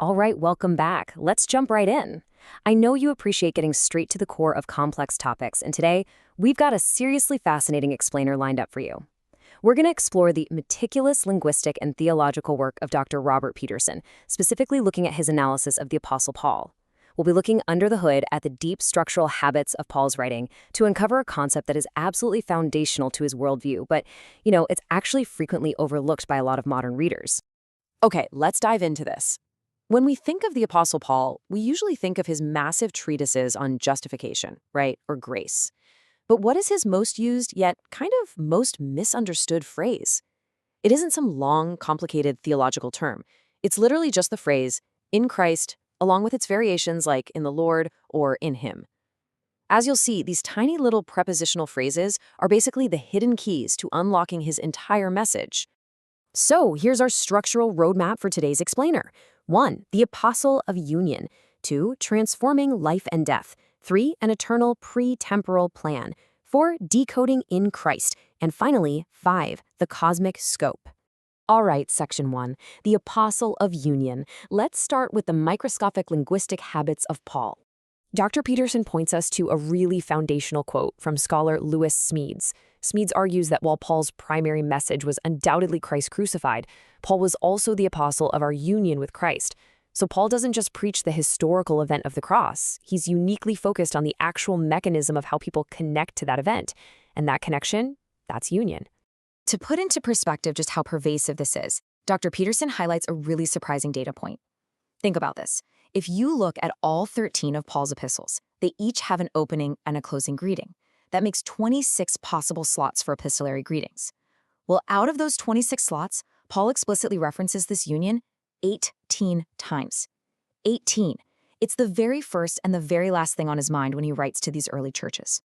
All right, welcome back. Let's jump right in. I know you appreciate getting straight to the core of complex topics, and today we've got a seriously fascinating explainer lined up for you. We're going to explore the meticulous linguistic and theological work of Dr. Robert Peterson, specifically looking at his analysis of the Apostle Paul. We'll be looking under the hood at the deep structural habits of Paul's writing to uncover a concept that is absolutely foundational to his worldview, but, it's actually frequently overlooked by a lot of modern readers. Okay, let's dive into this. When we think of the Apostle Paul, we usually think of his massive treatises on justification, right, or grace. But what is his most used, yet kind of most misunderstood phrase? It isn't some long, complicated theological term. It's literally just the phrase, in Christ, along with its variations like in the Lord or in him. As you'll see, these tiny little prepositional phrases are basically the hidden keys to unlocking his entire message. So here's our structural roadmap for today's explainer. 1. The Apostle of Union. 2. Transforming life and death. 3. An eternal pre-temporal plan. 4. Decoding in Christ. And finally, 5. The cosmic scope. All right, section 1. The Apostle of Union. Let's start with the microscopic linguistic habits of Paul. Dr. Peterson points us to a really foundational quote from scholar Lewis Smedes. Smedes argues that while Paul's primary message was undoubtedly Christ crucified, Paul was also the apostle of our union with Christ. So Paul doesn't just preach the historical event of the cross. He's uniquely focused on the actual mechanism of how people connect to that event. And that connection, that's union. To put into perspective just how pervasive this is, Dr. Peterson highlights a really surprising data point. Think about this. If you look at all 13 of Paul's epistles, they each have an opening and a closing greeting. That makes 26 possible slots for epistolary greetings. Well, out of those 26 slots, Paul explicitly references this union 18 times. 18. It's the very first and the very last thing on his mind when he writes to these early churches.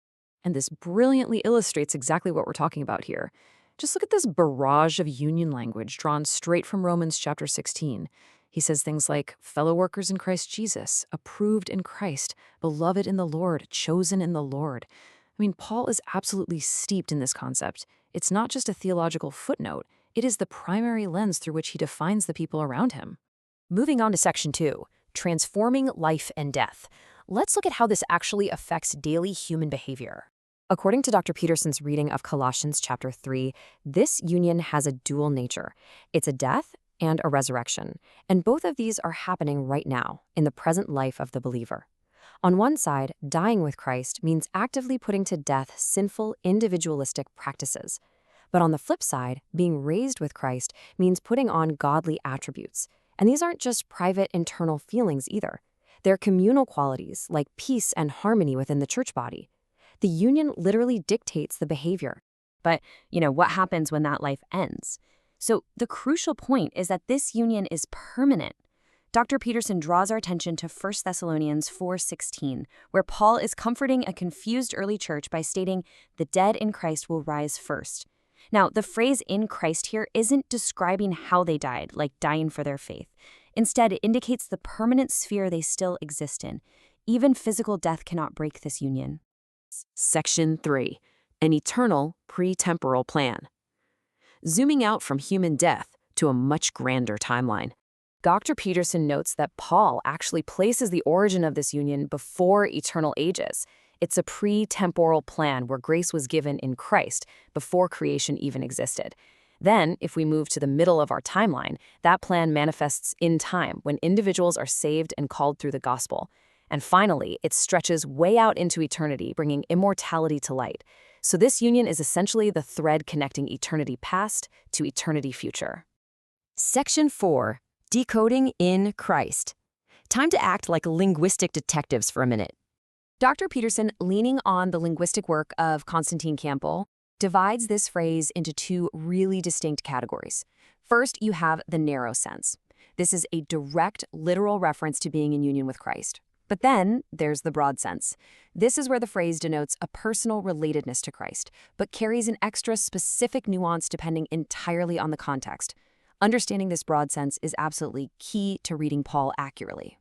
And this brilliantly illustrates exactly what we're talking about here. Just look at this barrage of union language drawn straight from Romans chapter 16. He says things like, fellow workers in Christ Jesus, approved in Christ, beloved in the Lord, chosen in the Lord. I mean, Paul is absolutely steeped in this concept. It's not just a theological footnote. It is the primary lens through which he defines the people around him. Moving on to section 2, transforming life and death. Let's look at how this actually affects daily human behavior. According to Dr. Peterson's reading of Colossians chapter 3, this union has a dual nature. It's a death and a resurrection, and both of these are happening right now in the present life of the believer. On one side, dying with Christ means actively putting to death sinful, individualistic practices. But on the flip side, being raised with Christ means putting on godly attributes. And these aren't just private internal feelings either. They're communal qualities like peace and harmony within the church body. The union literally dictates the behavior. But, what happens when that life ends? So the crucial point is that this union is permanent. Dr. Peterson draws our attention to 1 Thessalonians 4:16, where Paul is comforting a confused early church by stating, the dead in Christ will rise first. Now, the phrase in Christ here isn't describing how they died, like dying for their faith. Instead, it indicates the permanent sphere they still exist in. Even physical death cannot break this union. Section 3. An eternal pre-temporal plan. Zooming out from human death to a much grander timeline. Dr. Peterson notes that Paul actually places the origin of this union before eternal ages. It's a pre-temporal plan where grace was given in Christ before creation even existed. Then, if we move to the middle of our timeline, that plan manifests in time when individuals are saved and called through the gospel. And finally, it stretches way out into eternity, bringing immortality to light. So this union is essentially the thread connecting eternity past to eternity future. Section 4. Decoding in Christ. Time to act like linguistic detectives for a minute. Dr. Peterson, leaning on the linguistic work of Constantine Campbell, divides this phrase into two really distinct categories. First, you have the narrow sense. This is a direct, literal reference to being in union with Christ. But then there's the broad sense. This is where the phrase denotes a personal relatedness to Christ, but carries an extra specific nuance depending entirely on the context. Understanding this broad sense is absolutely key to reading Paul accurately.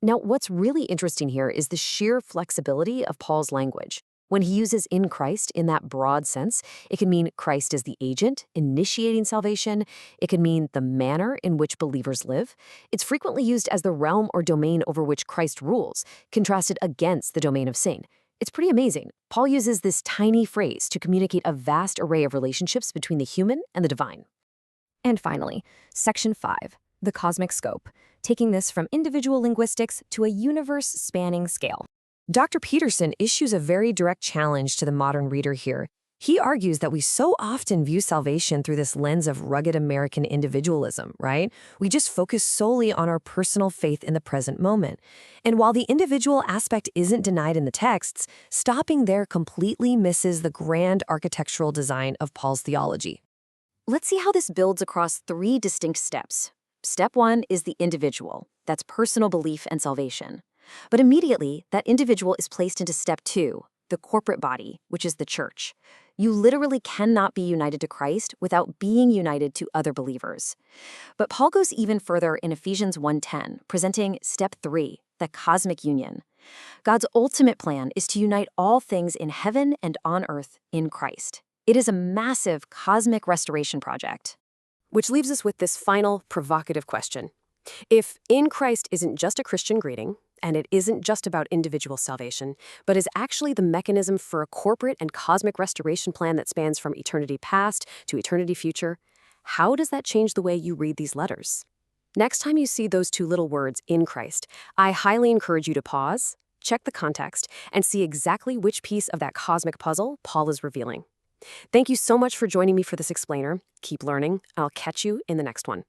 Now, what's really interesting here is the sheer flexibility of Paul's language. When he uses in Christ in that broad sense, it can mean Christ is the agent, initiating salvation. It can mean the manner in which believers live. It's frequently used as the realm or domain over which Christ rules, contrasted against the domain of sin. It's pretty amazing. Paul uses this tiny phrase to communicate a vast array of relationships between the human and the divine. And finally, Section 5, the cosmic scope, taking this from individual linguistics to a universe-spanning scale. Dr. Peterson issues a very direct challenge to the modern reader here. He argues that we so often view salvation through this lens of rugged American individualism, right? We just focus solely on our personal faith in the present moment. And while the individual aspect isn't denied in the texts, stopping there completely misses the grand architectural design of Paul's theology. Let's see how this builds across 3 distinct steps. Step 1 is the individual. That's personal belief and salvation. But immediately, that individual is placed into step 2, the corporate body, which is the church. You literally cannot be united to Christ without being united to other believers. But Paul goes even further in Ephesians 1:10, presenting step 3, the cosmic union. God's ultimate plan is to unite all things in heaven and on earth in Christ. It is a massive cosmic restoration project. Which leaves us with this final provocative question. If in Christ isn't just a Christian greeting, and it isn't just about individual salvation, but is actually the mechanism for a corporate and cosmic restoration plan that spans from eternity past to eternity future, how does that change the way you read these letters? Next time you see those 2 little words, in Christ, I highly encourage you to pause, check the context, and see exactly which piece of that cosmic puzzle Paul is revealing. Thank you so much for joining me for this explainer. Keep learning. I'll catch you in the next one.